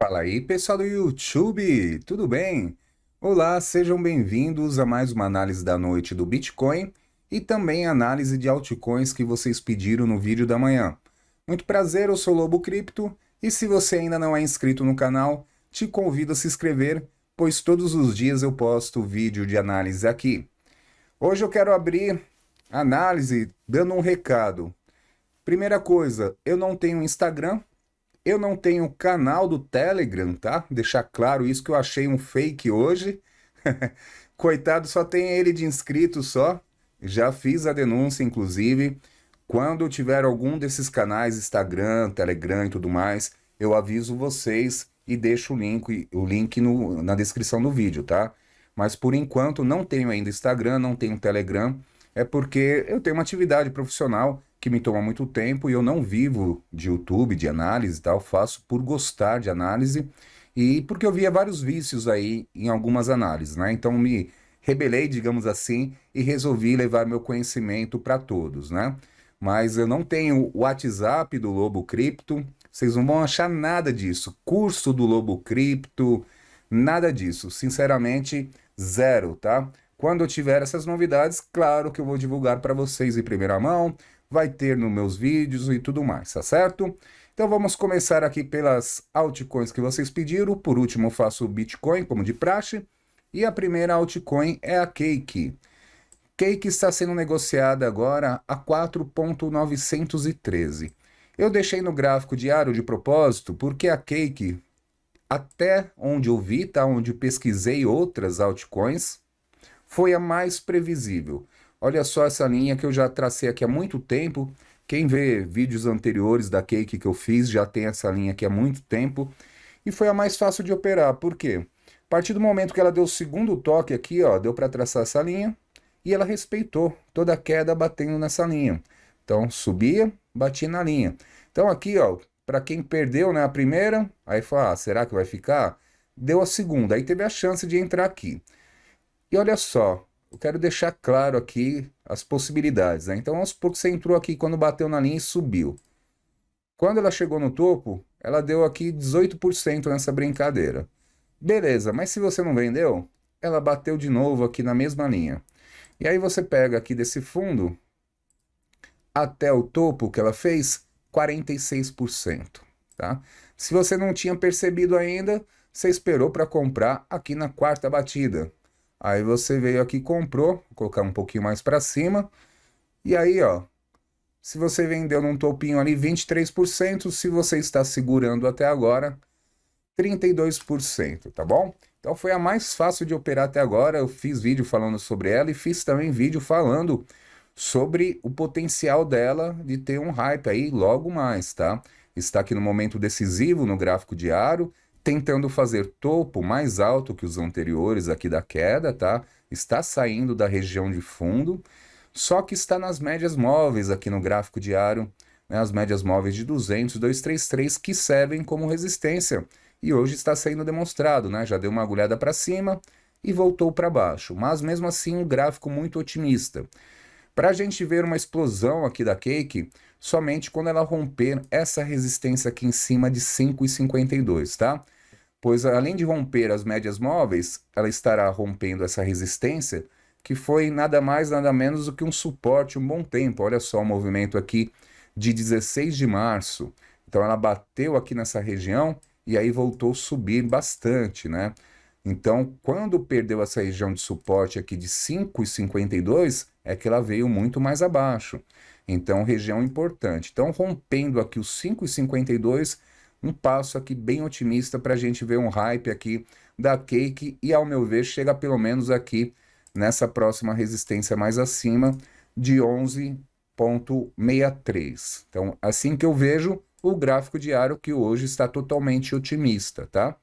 Fala aí, pessoal do YouTube, tudo bem? Olá, sejam bem-vindos a mais uma análise da noite do Bitcoin e também análise de altcoins que vocês pediram no vídeo da manhã. Muito prazer, eu sou o Lobo Cripto e se você ainda não é inscrito no canal, te convido a se inscrever, pois todos os dias eu posto vídeo de análise aqui. Hoje eu quero abrir análise dando um recado. Primeira coisa, eu não tenho Instagram. Eu não tenho canal do Telegram, tá? Deixar claro isso que eu achei um fake hoje. Coitado, só tem ele de inscrito só. Já fiz a denúncia, inclusive. Quando tiver algum desses canais, Instagram, Telegram e tudo mais, eu aviso vocês e deixo o link na descrição do vídeo, tá? Mas por enquanto não tenho ainda Instagram, não tenho Telegram. É porque eu tenho uma atividade profissional que me toma muito tempo e eu não vivo de YouTube, de análise e tal, faço por gostar de análise e porque eu via vários vícios aí em algumas análises, né? Então me rebelei, digamos assim, e resolvi levar meu conhecimento para todos, né? Mas eu não tenho o WhatsApp do Lobo Cripto, vocês não vão achar nada disso. Curso do Lobo Cripto, nada disso. Sinceramente, zero, tá? Quando eu tiver essas novidades, claro que eu vou divulgar para vocês em primeira mão, vai ter nos meus vídeos e tudo mais, tá certo? Então vamos começar aqui pelas altcoins que vocês pediram. Por último, eu faço o Bitcoin, como de praxe. E a primeira altcoin é a Cake. Cake está sendo negociada agora a 4,913. Eu deixei no gráfico diário de propósito, porque a Cake, até onde eu vi, tá? Onde eu pesquisei outras altcoins, foi a mais previsível. Olha só essa linha que eu já tracei aqui há muito tempo. Quem vê vídeos anteriores da Cake que eu fiz já tem essa linha aqui há muito tempo. E foi a mais fácil de operar. Por quê? A partir do momento que ela deu o segundo toque aqui, ó, deu para traçar essa linha. E ela respeitou toda a queda batendo nessa linha. Então subia, batia na linha. Então aqui, ó, para quem perdeu, né, a primeira, aí fala, ah, será que vai ficar? Deu a segunda, aí teve a chance de entrar aqui. E olha só, eu quero deixar claro aqui as possibilidades, né? Então vamos supor que você entrou aqui quando bateu na linha e subiu. Quando ela chegou no topo, ela deu aqui 18% nessa brincadeira. Beleza, mas se você não vendeu, ela bateu de novo aqui na mesma linha. E aí você pega aqui desse fundo até o topo que ela fez, 46%, tá? Se você não tinha percebido ainda, você esperou para comprar aqui na quarta batida. Aí você veio aqui e comprou, vou colocar um pouquinho mais para cima. E aí, ó, se você vendeu num topinho ali 23%, se você está segurando até agora, 32%, tá bom? Então foi a mais fácil de operar até agora. Eu fiz vídeo falando sobre ela e fiz também vídeo falando sobre o potencial dela de ter um hype aí logo mais, tá? Está aqui no momento decisivo no gráfico diário, tentando fazer topo mais alto que os anteriores aqui da queda, tá? Está saindo da região de fundo, só que está nas médias móveis aqui no gráfico diário, né? As médias móveis de 200, 233 que servem como resistência. E hoje está sendo demonstrado, né? Já deu uma agulhada para cima e voltou para baixo, mas mesmo assim um gráfico muito otimista. Para a gente ver uma explosão aqui da Cake, somente quando ela romper essa resistência aqui em cima de 5,52, tá? Pois além de romper as médias móveis, ela estará rompendo essa resistência, que foi nada mais, nada menos do que um suporte um bom tempo. Olha só o movimento aqui de 16 de março. Então ela bateu aqui nessa região e aí voltou a subir bastante, né? Então, quando perdeu essa região de suporte aqui de 5,52, é que ela veio muito mais abaixo. Então, região importante. Então, rompendo aqui os 5,52, um passo aqui bem otimista para a gente ver um hype aqui da Cake e, ao meu ver, chega pelo menos aqui nessa próxima resistência mais acima de 11,63. Então, assim que eu vejo o gráfico diário que hoje está totalmente otimista, tá?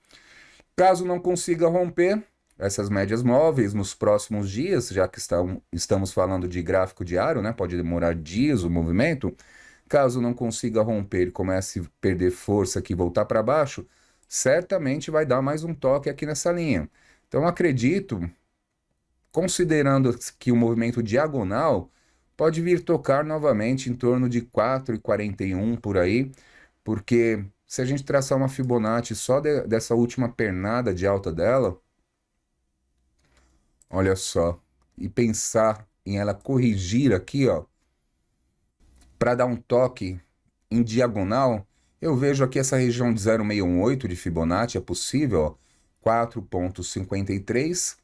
Caso não consiga romper essas médias móveis nos próximos dias, já que estamos falando de gráfico diário, né? Pode demorar dias o movimento. Caso não consiga romper e comece a perder força aqui e voltar para baixo, certamente vai dar mais um toque aqui nessa linha. Então acredito, considerando que o movimento diagonal pode vir tocar novamente em torno de 4,41 por aí, porque se a gente traçar uma Fibonacci só dessa última pernada de alta dela, olha só, e pensar em ela corrigir aqui, ó, para dar um toque em diagonal, eu vejo aqui essa região de 0,618 de Fibonacci, é possível, ó, 4,53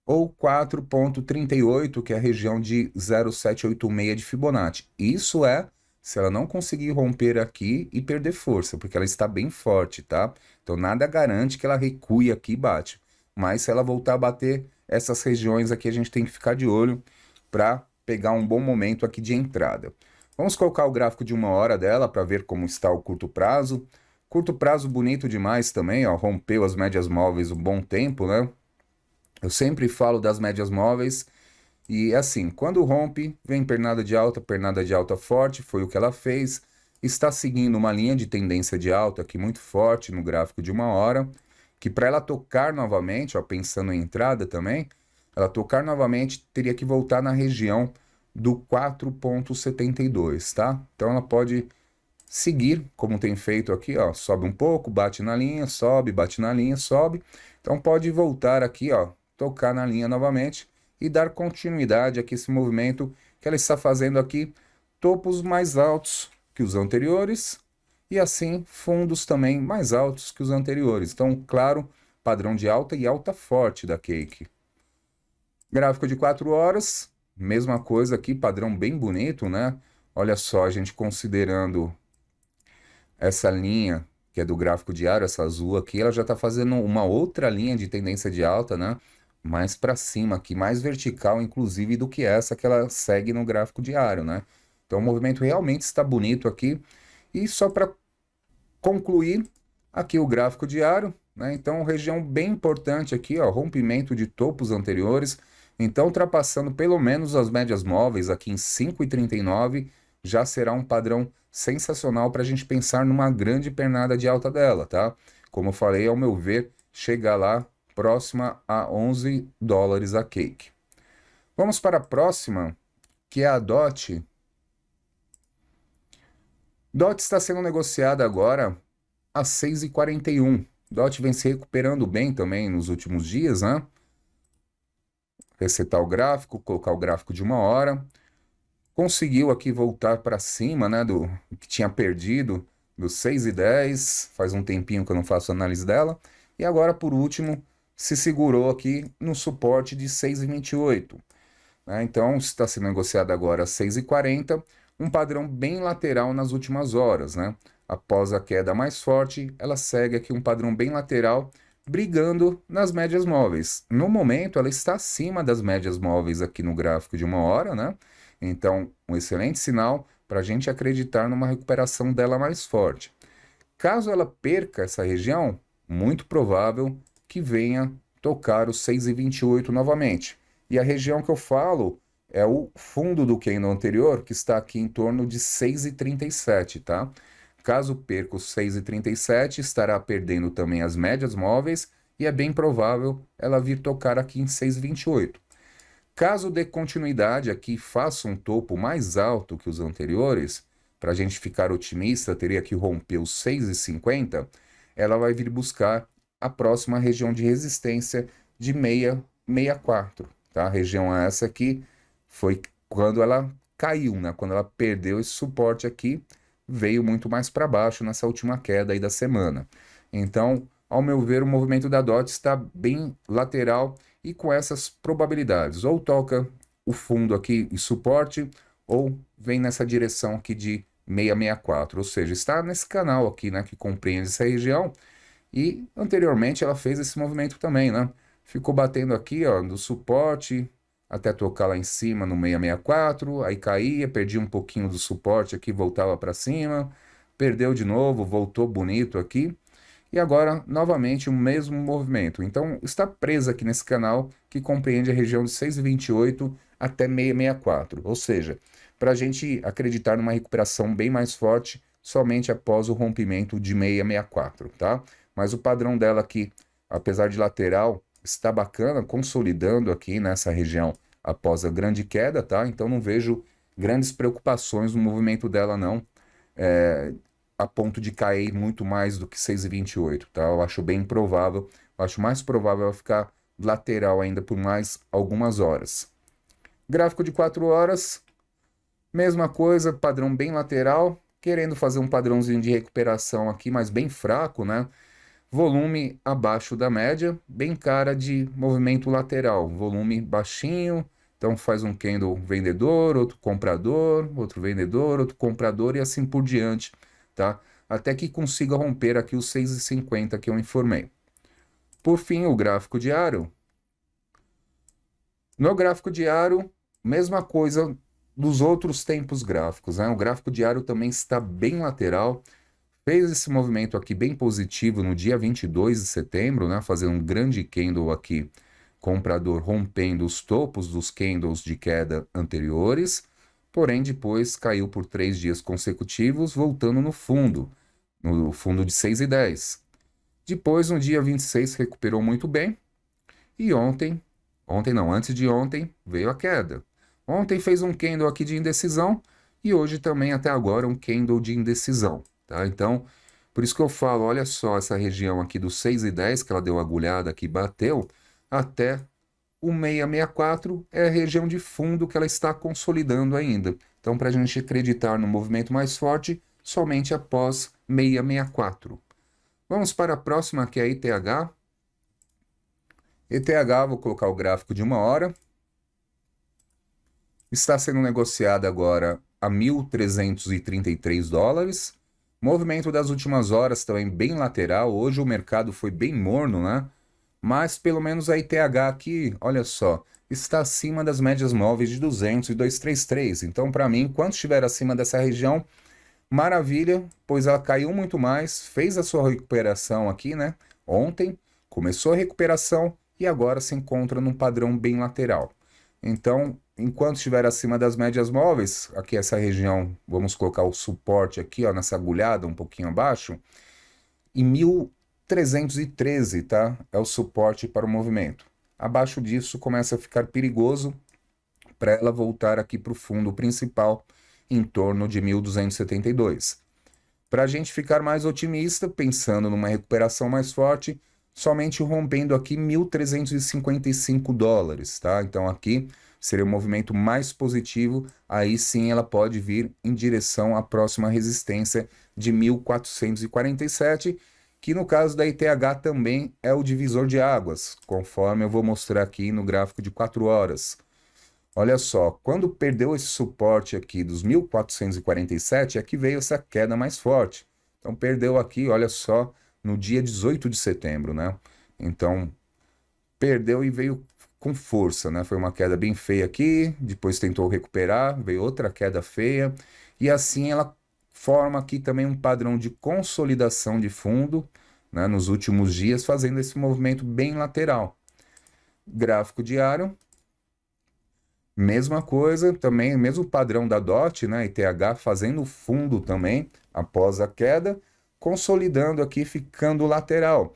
ou 4,38, que é a região de 0,786 de Fibonacci. Isso é se ela não conseguir romper aqui e perder força, porque ela está bem forte, tá? Então nada garante que ela recue aqui e bate. Mas se ela voltar a bater essas regiões aqui, a gente tem que ficar de olho para pegar um bom momento aqui de entrada. Vamos colocar o gráfico de 1 hora dela para ver como está o curto prazo. Curto prazo bonito demais também, ó, rompeu as médias móveis um bom tempo, né? Eu sempre falo das médias móveis e assim, quando rompe, vem pernada de alta forte, foi o que ela fez. Está seguindo uma linha de tendência de alta aqui muito forte no gráfico de 1 hora, que para ela tocar novamente, ó, pensando em entrada também, ela tocar novamente teria que voltar na região do 4,72, tá? Então ela pode seguir, como tem feito aqui, ó, sobe um pouco, bate na linha, sobe, bate na linha, sobe. Então pode voltar aqui, ó, tocar na linha novamente e dar continuidade aqui esse movimento que ela está fazendo aqui, topos mais altos que os anteriores e assim fundos também mais altos que os anteriores. Então, claro, padrão de alta e alta forte da Cake. Gráfico de 4 horas, mesma coisa aqui, padrão bem bonito, né? Olha só, a gente considerando essa linha que é do gráfico diário, essa azul aqui, ela já está fazendo uma outra linha de tendência de alta, né? Mais para cima aqui, mais vertical, inclusive, do que essa que ela segue no gráfico diário, né? Então o movimento realmente está bonito aqui. E só para concluir, aqui o gráfico diário, né? Então região bem importante aqui, ó, rompimento de topos anteriores. Então ultrapassando pelo menos as médias móveis aqui em 5,39, já será um padrão sensacional para a gente pensar numa grande pernada de alta dela, tá? Como eu falei, ao meu ver, chega lá próxima a 11 dólares a Cake. Vamos para a próxima, que é a DOT. DOT está sendo negociada agora a 6,41. DOT vem se recuperando bem também nos últimos dias, né? Resetar o gráfico, colocar o gráfico de 1 hora. Conseguiu aqui voltar para cima, né, do que tinha perdido, dos 6,10, faz um tempinho que eu não faço análise dela, e agora, por último, se segurou aqui no suporte de 6,28. Né? Então, está sendo negociado agora a 6,40, um padrão bem lateral nas últimas horas, né? Após a queda mais forte, ela segue aqui um padrão bem lateral, brigando nas médias móveis. No momento, ela está acima das médias móveis aqui no gráfico de 1 hora, né? Então, um excelente sinal para a gente acreditar numa recuperação dela mais forte. Caso ela perca essa região, muito provável que venha tocar os 6,28 novamente. E a região que eu falo é o fundo do candle anterior, que está aqui em torno de 6,37, tá? Caso perca os 6,37, estará perdendo também as médias móveis e é bem provável ela vir tocar aqui em 6,28. Caso dê continuidade aqui e faça um topo mais alto que os anteriores, para a gente ficar otimista, teria que romper os 6,50, ela vai vir buscar a próxima região de resistência de 6,64. Tá? A região essa aqui foi quando ela caiu, né? Quando ela perdeu esse suporte aqui, veio muito mais para baixo nessa última queda aí da semana. Então, ao meu ver, o movimento da DOT está bem lateral e com essas probabilidades. Ou toca o fundo aqui em suporte, ou vem nessa direção aqui de 664. Ou seja, está nesse canal aqui, né, que compreende essa região. E anteriormente ela fez esse movimento também, né? Ficou batendo aqui, ó, do suporte até tocar lá em cima no 664, aí caía, perdia um pouquinho do suporte aqui, voltava para cima, perdeu de novo, voltou bonito aqui, e agora novamente o mesmo movimento. Então está presa aqui nesse canal que compreende a região de 6,28 até 664, ou seja, para a gente acreditar numa recuperação bem mais forte somente após o rompimento de 664, tá? Mas o padrão dela aqui, apesar de lateral, está bacana, consolidando aqui nessa região após a grande queda, tá? Então não vejo grandes preocupações no movimento dela, não. a ponto de cair muito mais do que 6,28, tá? Eu acho bem provável, eu acho mais provável ela ficar lateral ainda por mais algumas horas. Gráfico de 4 horas, mesma coisa, padrão bem lateral, querendo fazer um padrãozinho de recuperação aqui, mas bem fraco, né? Volume abaixo da média, bem cara de movimento lateral, volume baixinho, então faz um candle vendedor, outro comprador, outro vendedor, outro comprador e assim por diante, tá? Até que consiga romper aqui os 6,50 que eu informei. Por fim, o gráfico diário. No gráfico diário, mesma coisa dos outros tempos gráficos, né? O gráfico diário também está bem lateral, fez esse movimento aqui bem positivo no dia 22 de setembro, né? Fazendo um grande candle aqui, comprador rompendo os topos dos candles de queda anteriores, porém depois caiu por 3 dias consecutivos, voltando no fundo de 6,10. Depois, no dia 26, recuperou muito bem, e antes de ontem, veio a queda. Ontem fez um candle aqui de indecisão, e hoje também, até agora, um candle de indecisão. Tá? Então, por isso que eu falo, olha só essa região aqui dos 6,10, que ela deu agulhada aqui, bateu, até o 664 é a região de fundo que ela está consolidando ainda. Então, para a gente acreditar no movimento mais forte, somente após 664. Vamos para a próxima, que é a ETH. ETH, vou colocar o gráfico de 1 hora. Está sendo negociada agora a 1.333 dólares. Movimento das últimas horas também bem lateral. Hoje o mercado foi bem morno, né? Mas pelo menos a ETH aqui, olha só, está acima das médias móveis de 200 e 233. Então, para mim, enquanto estiver acima dessa região, maravilha, pois ela caiu muito mais, fez a sua recuperação aqui, né? Ontem, começou a recuperação e agora se encontra num padrão bem lateral. Então, enquanto estiver acima das médias móveis, aqui essa região, vamos colocar o suporte aqui, ó, nessa agulhada um pouquinho abaixo, em 1.313, tá? É o suporte para o movimento. Abaixo disso começa a ficar perigoso para ela voltar aqui para o fundo principal, em torno de 1.272. Para a gente ficar mais otimista, pensando numa recuperação mais forte, somente rompendo aqui 1.355 dólares, tá? Então aqui seria o movimento mais positivo, aí sim ela pode vir em direção à próxima resistência de 1.447, que no caso da ETH também é o divisor de águas, conforme eu vou mostrar aqui no gráfico de 4 horas. Olha só, quando perdeu esse suporte aqui dos 1.447, é que veio essa queda mais forte. Então perdeu aqui, olha só, no dia 18 de setembro, né? Então perdeu e veio com força, né? Foi uma queda bem feia aqui, depois tentou recuperar, veio outra queda feia, e assim ela forma aqui também um padrão de consolidação de fundo, né, nos últimos dias, fazendo esse movimento bem lateral. Gráfico diário, mesma coisa, também mesmo padrão da DOT, né, ETH fazendo fundo também, após a queda, consolidando aqui, ficando lateral.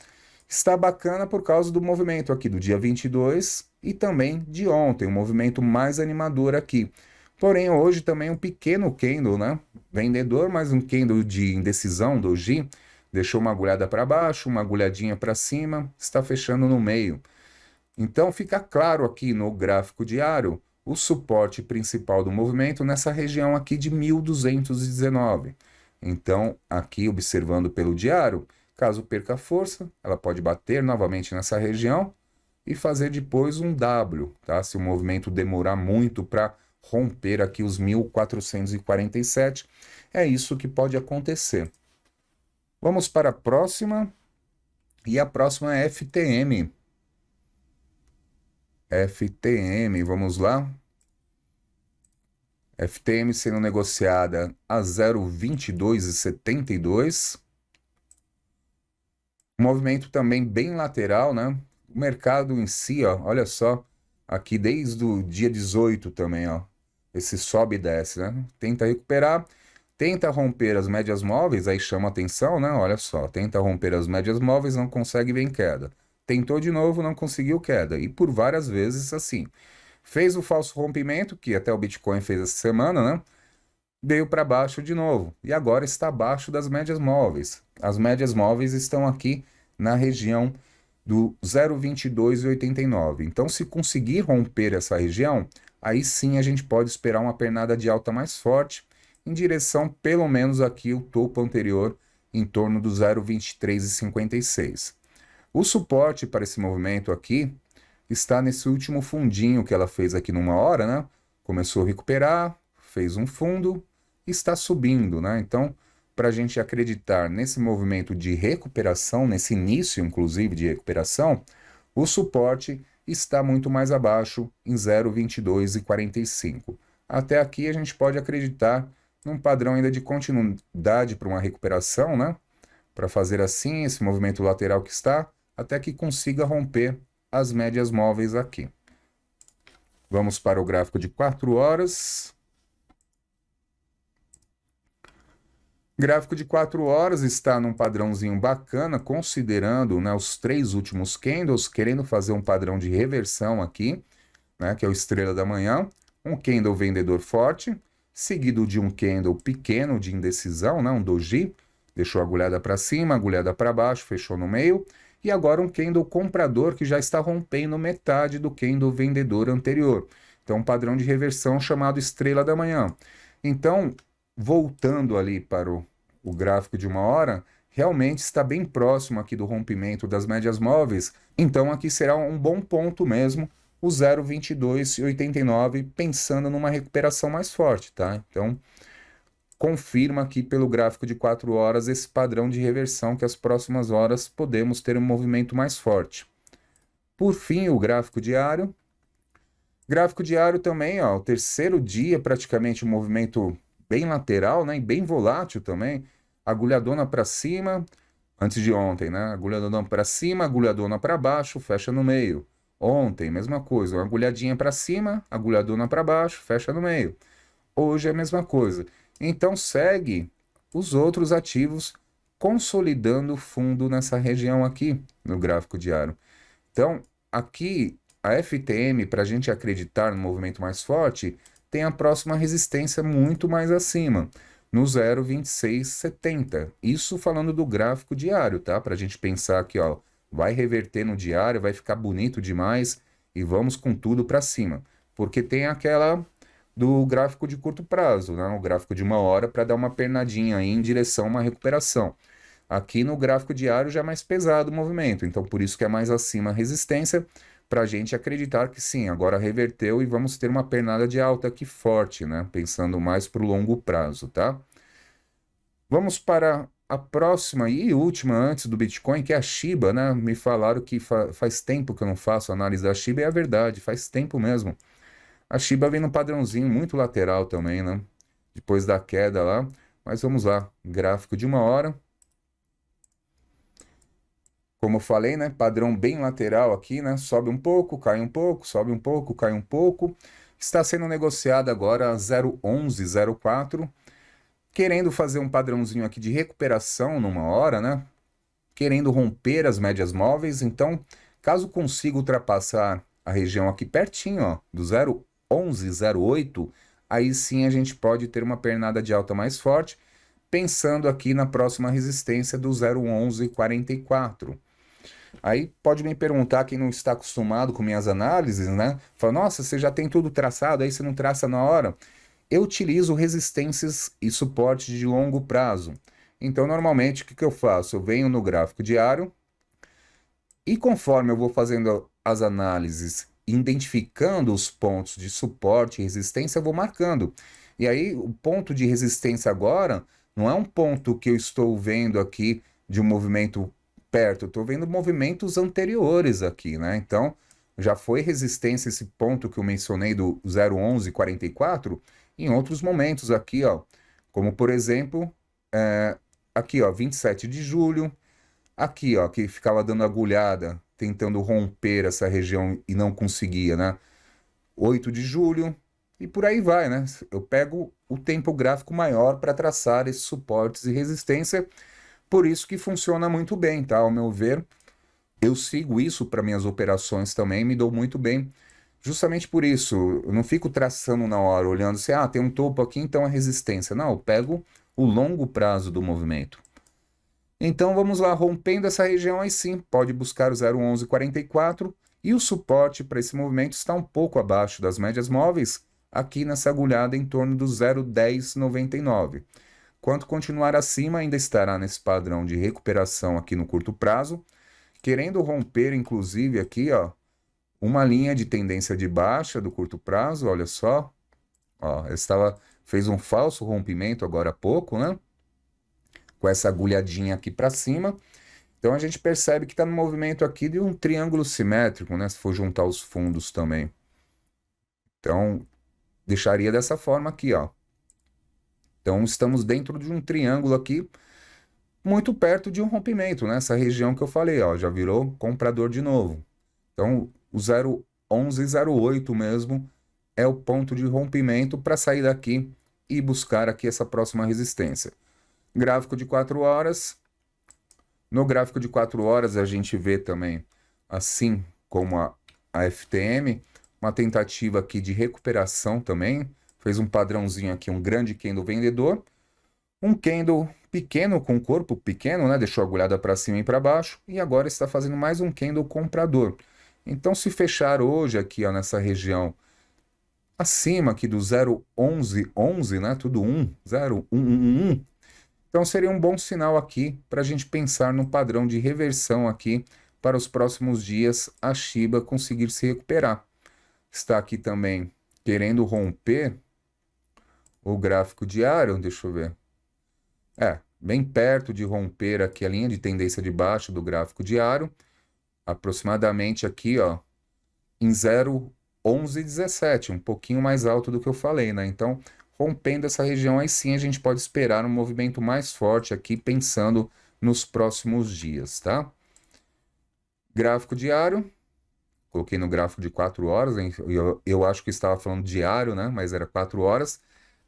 Está bacana por causa do movimento aqui do dia 22 e também de ontem, um movimento mais animador aqui. Porém, hoje também um pequeno candle, né? Vendedor, mas um candle de indecisão, doji, deixou uma agulhada para baixo, uma agulhadinha para cima, está fechando no meio. Então, fica claro aqui no gráfico diário o suporte principal do movimento nessa região aqui de 1.219. Então, aqui observando pelo diário, caso perca força, ela pode bater novamente nessa região e fazer depois um W, tá? Se o movimento demorar muito para romper aqui os 1.447, é isso que pode acontecer. Vamos para a próxima, e a próxima é FTM. FTM, vamos lá. FTM sendo negociada a 0,2272. Movimento também bem lateral, né? O mercado em si, ó, olha só, aqui desde o dia 18 também, ó, esse sobe e desce, né? Tenta recuperar, tenta romper as médias móveis, aí chama atenção, né? Olha só, tenta romper as médias móveis, não consegue, vem queda. Tentou de novo, não conseguiu queda, e por várias vezes assim. Fez o falso rompimento, que até o Bitcoin fez essa semana, né? veio para baixo de novo e agora está abaixo das médias móveis. As médias móveis estão aqui na região do 0,2289. Então, se conseguir romper essa região, aí sim a gente pode esperar uma pernada de alta mais forte em direção pelo menos aqui o topo anterior em torno do 0,2356. O suporte para esse movimento aqui está nesse último fundinho que ela fez aqui numa hora, né? Começou a recuperar, fez um fundo, está subindo, né? Então, para a gente acreditar nesse movimento de recuperação, nesse início, inclusive, de recuperação, o suporte está muito mais abaixo, em 0,2245. Até aqui a gente pode acreditar num padrão ainda de continuidade para uma recuperação, né? Para fazer assim, esse movimento lateral que está, até que consiga romper as médias móveis aqui. Vamos para o gráfico de 4 horas. Gráfico de 4 horas está num padrãozinho bacana, considerando, né, os 3 últimos candles, querendo fazer um padrão de reversão aqui, né, que é o estrela da manhã, um candle vendedor forte, seguido de um candle pequeno de indecisão, né, um doji, deixou a agulhada para cima, agulhada para baixo, fechou no meio, e agora um candle comprador que já está rompendo metade do candle vendedor anterior. Então, um padrão de reversão chamado estrela da manhã. Então, voltando ali para o gráfico de uma hora, realmente está bem próximo aqui do rompimento das médias móveis, então aqui será um bom ponto mesmo, o 0,2289, pensando numa recuperação mais forte, tá? Então, confirma aqui pelo gráfico de 4 horas esse padrão de reversão que as próximas horas podemos ter um movimento mais forte. Por fim, o gráfico diário. Gráfico diário também, ó, o terceiro dia praticamente um movimento bem lateral, né, e bem volátil também, agulhadona para cima, antes de ontem, né, agulhadona para cima, agulhadona para baixo, fecha no meio. Ontem, mesma coisa, uma agulhadinha para cima, agulhadona para baixo, fecha no meio. Hoje é a mesma coisa. Então segue os outros ativos consolidando fundo nessa região aqui, no gráfico diário. Então, aqui, a FTM, para a gente acreditar no movimento mais forte, tem a próxima resistência muito mais acima, no 0,2670. Isso falando do gráfico diário, tá? Para a gente pensar aqui, ó, vai reverter no diário, vai ficar bonito demais e vamos com tudo para cima. Porque tem aquela do gráfico de curto prazo, né? O gráfico de uma hora para dar uma pernadinha aí em direção a uma recuperação. Aqui no gráfico diário já é mais pesado o movimento, então por isso que é mais acima a resistência, para a gente acreditar que sim, agora reverteu e vamos ter uma pernada de alta aqui forte, né? Pensando mais para o longo prazo, tá? Vamos para a próxima e última antes do Bitcoin, que é a Shiba, né? Me falaram que faz tempo que eu não faço análise da Shiba, e é verdade, faz tempo mesmo. A Shiba vem num padrãozinho muito lateral também, né? Depois da queda lá. Mas vamos lá, gráfico de uma hora. Como eu falei, né? Padrão bem lateral aqui, né? Sobe um pouco, cai um pouco, sobe um pouco, cai um pouco. Está sendo negociado agora a 0,1104, querendo fazer um padrãozinho aqui de recuperação numa hora, né? Querendo romper as médias móveis. Então, caso consiga ultrapassar a região aqui pertinho, ó, do 0,1108, aí sim a gente pode ter uma pernada de alta mais forte, pensando aqui na próxima resistência do 0,1144. Aí pode me perguntar, quem não está acostumado com minhas análises, né? Fala, nossa, você já tem tudo traçado, aí você não traça na hora. Eu utilizo resistências e suportes de longo prazo. Então, normalmente, o que eu faço? Eu venho no gráfico diário e conforme eu vou fazendo as análises, identificando os pontos de suporte e resistência, eu vou marcando. E aí, o ponto de resistência agora não é um ponto que eu estou vendo aqui de um movimento perto, eu estou vendo movimentos anteriores aqui, né? Então, já foi resistência esse ponto que eu mencionei do 0,1144 em outros momentos aqui, ó. Como, por exemplo, aqui, ó, 27 de julho, aqui, ó, que ficava dando agulhada, tentando romper essa região e não conseguia, né? 8 de julho, e por aí vai, né? Eu pego o tempo gráfico maior para traçar esses suportes e resistência, por isso que funciona muito bem, tá? Ao meu ver, eu sigo isso para minhas operações também, me dou muito bem Justamente por isso, eu não fico traçando na hora, olhando assim, ah, tem um topo aqui, então é resistência. Não, eu pego o longo prazo do movimento. Então vamos lá, rompendo essa região aí sim, pode buscar o 0,1144 e o suporte para esse movimento está um pouco abaixo das médias móveis, aqui nessa agulhada em torno do 0,1099. Quanto continuar acima, ainda estará nesse padrão de recuperação aqui no curto prazo, querendo romper inclusive aqui, ó, uma linha de tendência de baixa do curto prazo, olha só, ó, fez um falso rompimento agora há pouco, né? Com essa agulhadinha aqui para cima. Então a gente percebe que está no movimento aqui de um triângulo simétrico, né? Se for juntar os fundos também. Então, deixaria dessa forma aqui, ó. Então estamos dentro de um triângulo aqui, muito perto de um rompimento, né? Essa região que eu falei, ó, já virou comprador de novo. Então o 0,1108 mesmo é o ponto de rompimento para sair daqui e buscar aqui essa próxima resistência. Gráfico de 4 horas. No gráfico de 4 horas a gente vê também, assim como a FTM, uma tentativa aqui de recuperação também. Fez um padrãozinho aqui, um grande candle vendedor. Um candle pequeno, com corpo pequeno, né? Deixou a agulhada para cima e para baixo. E agora está fazendo mais um candle comprador. Então, se fechar hoje aqui, ó, nessa região acima aqui do 0,1111, né? Tudo 1, 0,111. Então, seria um bom sinal aqui para a gente pensar no padrão de reversão aqui para os próximos dias a Shiba conseguir se recuperar. Está aqui também querendo romper o gráfico diário, deixa eu ver. Bem perto de romper aqui a linha de tendência de baixa do gráfico diário, aproximadamente aqui, ó, em 0,1117, um pouquinho mais alto do que eu falei, né? Então, rompendo essa região, aí sim a gente pode esperar um movimento mais forte aqui, pensando nos próximos dias, tá? Gráfico diário, coloquei no gráfico de 4 horas, eu acho que estava falando diário, né? Mas era 4 horas.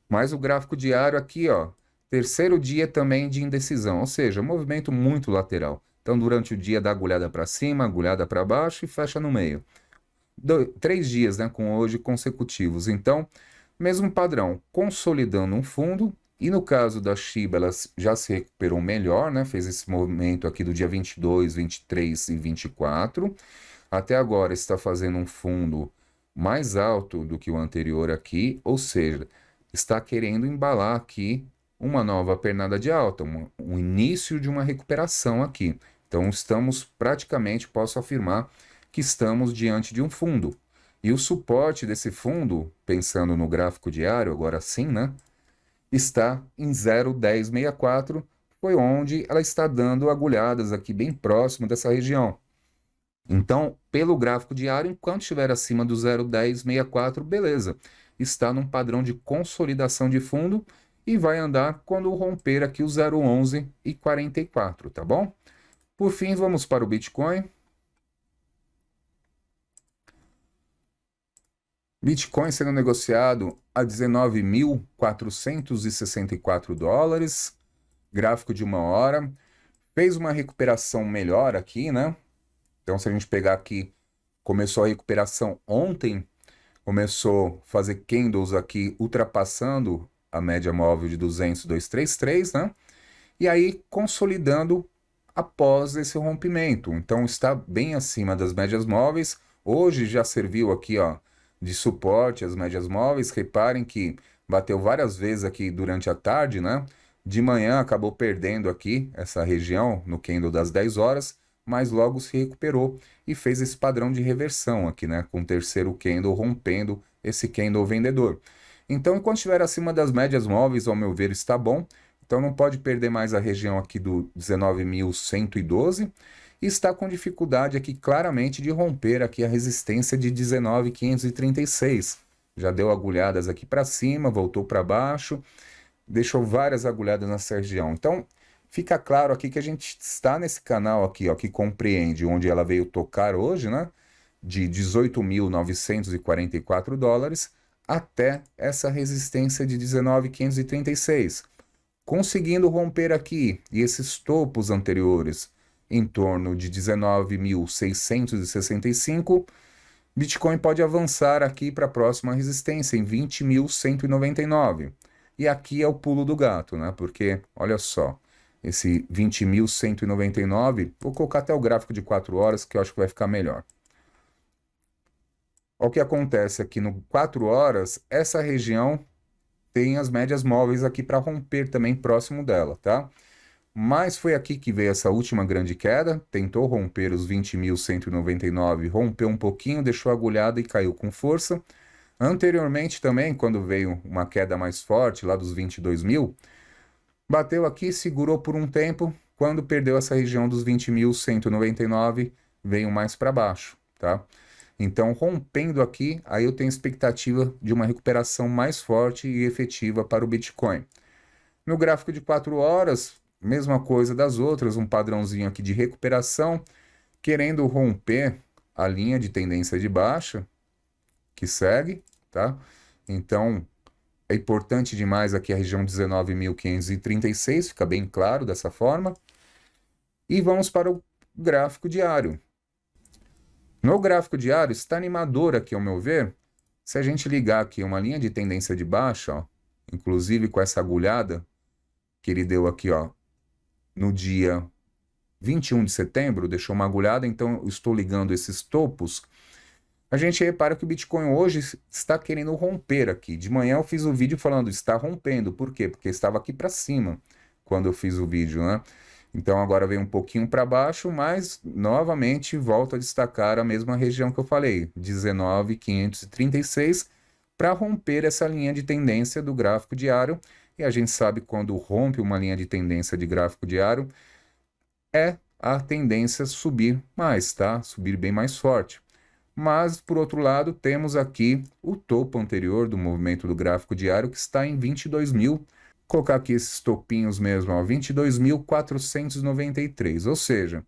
Mas o gráfico diário aqui, ó, terceiro dia também de indecisão, ou seja, movimento muito lateral. Então, durante o dia dá agulhada para cima, agulhada para baixo e fecha no meio. 3 dias, né, com hoje consecutivos. Então, mesmo padrão, consolidando um fundo. E no caso da Shiba, ela já se recuperou melhor, né? Fez esse movimento aqui do dia 22, 23 e 24. Até agora está fazendo um fundo mais alto do que o anterior aqui, ou seja, está querendo embalar aqui uma nova pernada de alta, um início de uma recuperação aqui. Então estamos praticamente, posso afirmar, que estamos diante de um fundo. E o suporte desse fundo, pensando no gráfico diário, agora sim, né? Está em 0,1064, foi onde ela está dando agulhadas aqui bem próximo dessa região. Então, pelo gráfico diário, enquanto estiver acima do 0,1064, beleza. Está num padrão de consolidação de fundo e vai andar quando romper aqui o 0,1144, tá bom? Por fim, vamos para o Bitcoin. Bitcoin sendo negociado a 19.464 dólares, gráfico de 1 hora. Fez uma recuperação melhor aqui, né? Então, se a gente pegar aqui, começou a recuperação ontem, começou a fazer candles aqui ultrapassando a média móvel de 200,233, né? E aí consolidando após esse rompimento. Então está bem acima das médias móveis. Hoje já serviu aqui, ó, de suporte às médias móveis. Reparem que bateu várias vezes aqui durante a tarde, né? De manhã acabou perdendo aqui essa região no candle das 10 horas, mas logo se recuperou e fez esse padrão de reversão aqui, né? Com o terceiro candle rompendo esse candle vendedor. Então, enquanto estiver acima das médias móveis, ao meu ver, está bom. Então, não pode perder mais a região aqui do 19.112 e está com dificuldade aqui claramente de romper aqui a resistência de 19.536. Já deu agulhadas aqui para cima, voltou para baixo, deixou várias agulhadas nessa região. Então, fica claro aqui que a gente está nesse canal aqui, ó, que compreende onde ela veio tocar hoje, né? De 18.944 dólares até essa resistência de 19.536. Conseguindo romper aqui e esses topos anteriores em torno de 19.665, Bitcoin pode avançar aqui para a próxima resistência em 20.199. E aqui é o pulo do gato, né? Porque, olha só, esse 20.199, vou colocar até o gráfico de 4 horas, que eu acho que vai ficar melhor. O que acontece aqui no 4 horas, essa região tem as médias móveis aqui para romper também próximo dela, tá? Mas foi aqui que veio essa última grande queda, tentou romper os 20.199, rompeu um pouquinho, deixou agulhada e caiu com força. Anteriormente também, quando veio uma queda mais forte, lá dos 22 mil, bateu aqui, segurou por um tempo, quando perdeu essa região dos 20.199, veio mais para baixo, tá? Então, rompendo aqui, aí eu tenho expectativa de uma recuperação mais forte e efetiva para o Bitcoin. No gráfico de 4 horas, mesma coisa das outras, um padrãozinho aqui de recuperação, querendo romper a linha de tendência de baixa, que segue, tá? Então, é importante demais aqui a região 19.536, fica bem claro dessa forma. E vamos para o gráfico diário. No gráfico diário, está animador aqui, ao meu ver, se a gente ligar aqui uma linha de tendência de baixa, ó, inclusive com essa agulhada que ele deu aqui, ó, no dia 21 de setembro, deixou uma agulhada, então eu estou ligando esses topos. A gente repara que o Bitcoin hoje está querendo romper aqui. De manhã eu fiz o vídeo falando está rompendo. Por quê? Porque estava aqui para cima quando eu fiz o vídeo, né? Então agora vem um pouquinho para baixo, mas novamente volto a destacar a mesma região que eu falei, 19.536, para romper essa linha de tendência do gráfico diário. E a gente sabe quando rompe uma linha de tendência de gráfico diário, é a tendência subir mais, tá? Subir bem mais forte. Mas, por outro lado, temos aqui o topo anterior do movimento do gráfico diário, que está em 22 mil. Vou colocar aqui esses topinhos mesmo, 22.493. Ou seja,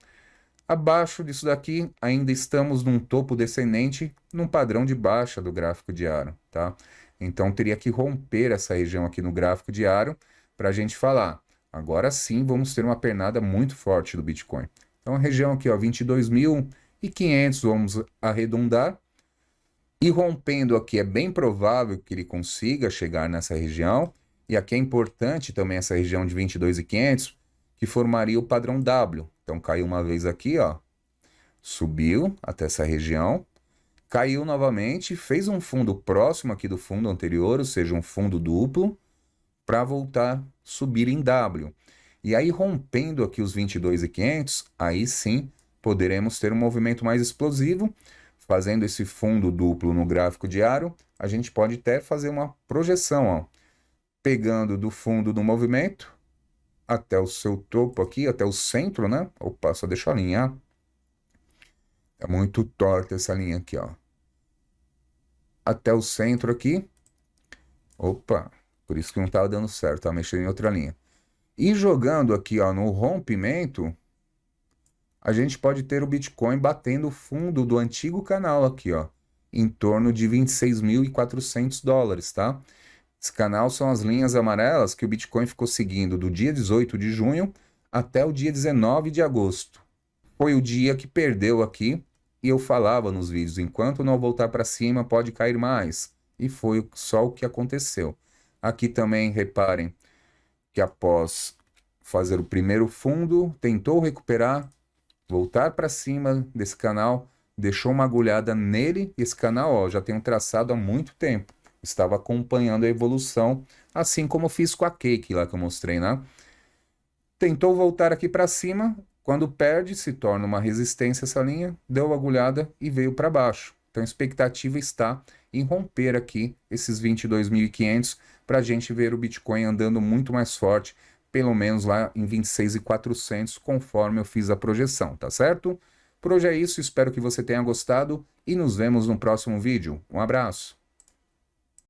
abaixo disso daqui, ainda estamos num topo descendente, num padrão de baixa do gráfico diário, tá? Então, teria que romper essa região aqui no gráfico diário para a gente falar. Agora sim, vamos ter uma pernada muito forte do Bitcoin. Então, a região aqui, ó, 22.500, vamos arredondar. E rompendo aqui, é bem provável que ele consiga chegar nessa região. E aqui é importante também essa região de 22.500, que formaria o padrão W. Então, caiu uma vez aqui, ó, subiu até essa região, caiu novamente, fez um fundo próximo aqui do fundo anterior, ou seja, um fundo duplo, para voltar a subir em W. E aí, rompendo aqui os 22.500, aí sim poderemos ter um movimento mais explosivo. Fazendo esse fundo duplo no gráfico diário, a gente pode até fazer uma projeção, ó, pegando do fundo do movimento até o seu topo aqui, até o centro, né? Opa, só deixa eu alinhar. É muito torta essa linha aqui, ó. Até o centro aqui. Opa, por isso que não estava dando certo, tá mexendo em outra linha. E jogando aqui, ó, no rompimento, a gente pode ter o Bitcoin batendo o fundo do antigo canal aqui, ó, em torno de 26.400 dólares, tá? Esse canal são as linhas amarelas que o Bitcoin ficou seguindo do dia 18 de junho até o dia 19 de agosto. Foi o dia que perdeu aqui e eu falava nos vídeos, enquanto não voltar para cima pode cair mais. E foi só o que aconteceu. Aqui também reparem que após fazer o primeiro fundo, tentou recuperar, voltar para cima desse canal, deixou uma agulhada nele. Esse canal, ó, já tem um traçado há muito tempo. Estava acompanhando a evolução, assim como fiz com a Cake lá que eu mostrei, né? Tentou voltar aqui para cima, quando perde, se torna uma resistência essa linha, deu a agulhada e veio para baixo. Então a expectativa está em romper aqui esses 22.500 para a gente ver o Bitcoin andando muito mais forte, pelo menos lá em 26.400, conforme eu fiz a projeção, tá certo? Por hoje é isso, espero que você tenha gostado e nos vemos no próximo vídeo. Um abraço!